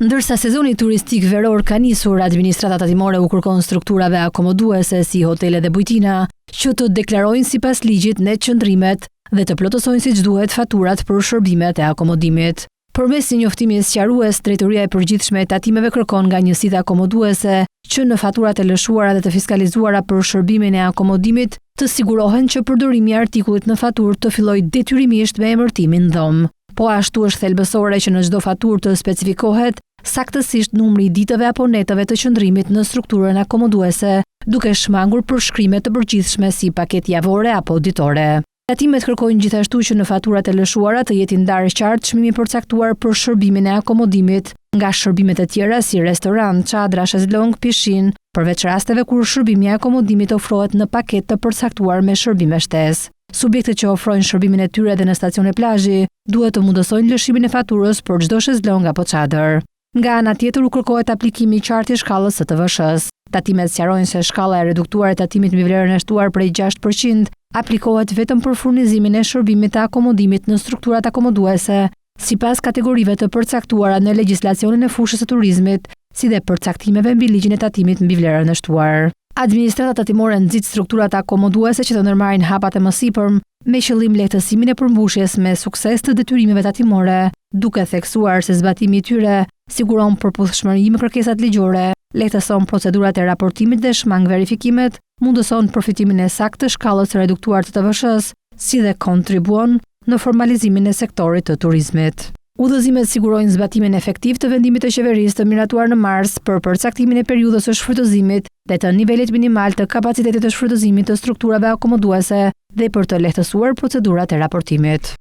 Ndërsa sezoni turistik veror ka nisur, administrata tatimore u kërkon strukturave akomoduese si hotele dhe bujtina që të deklarojnë sipas ligjit net qëndrimet dhe të plotësojnë siç duhet faturat për shërbimet e akomodimit. Përmes një njoftimi sqarues, Drejtoria e Përgjithshme e Tatimeve kërkon nga njësitë akomoduese që në faturat e lëshuara dhe të fiskalizuara për shërbimin e akomodimit të sigurohen që përdorimi i artikullit në faturë të fillojë detyrimisht me emërtimin dhom. Po ashtu është thelbësore që në çdo faturë të specifikohet saktësisht numri i ditëve apo netëve të qëndrimit në strukturën akomoduese, duke shmangur përshkrime të përgjithshme si paketë javore apo ditore. Tatimet kërkojnë gjithashtu që në faturat e lëshuara të jetë ndarë qartë çmimi përcaktuar për shërbimin e akomodimit nga shërbimet e tjera si restorant, çadra, shezlong, pishin, përveç rasteve kur shërbimi i akomodimit ofrohet në paketë të përcaktuar me shërbime shtesë. Subjektet që ofrojnë shërbimin e tyre dhe në stacione plazhi duhet të mundësojnë lëshimin e faturës për çdo shezlong apo çadër. Nga ana tjetër u kërkohet aplikimi i qartë i shkallës së TVSH-s. Tatimet sqarojnë se shkalla e reduktuar e tatimit mbi vlerën e shtuar prej 6% aplikohet vetëm për furnizimin e shërbimit të akomodimit në strukturat akomoduese, sipas kategorive të përcaktuara në legjislacionin e fushës së turizmit, si dhe përcaktimeve mbi ligjin e tatimit mbi vlerën e shtuar. Administrata tatimore nxit strukturat akomoduese që të ndërmarrin hapat e mësipërm me qëllim lehtësimin e përmbushjes me sukses të detyrimeve tatimore, duke theksuar se zbatimi i tyre siguron përputhshmëri me kërkesat ligjore, lehtëson procedurat e raportimit dhe shmang verifikimet, mundëson përfitimin e saktë të shkallës së reduktuar të TVSH-s, si dhe kontribuon në formalizimin e sektorit të turizmit. Udhëzimet sigurojnë zbatimin efektiv të vendimit të qeverisë të miratuar në mars për përcaktimin e periudhës së shfrytëzimit dhe të nivelit minimal të kapacitetit të shfrytëzimit të strukturave akomoduese dhe për të lehtësuar procedurat e raportimit.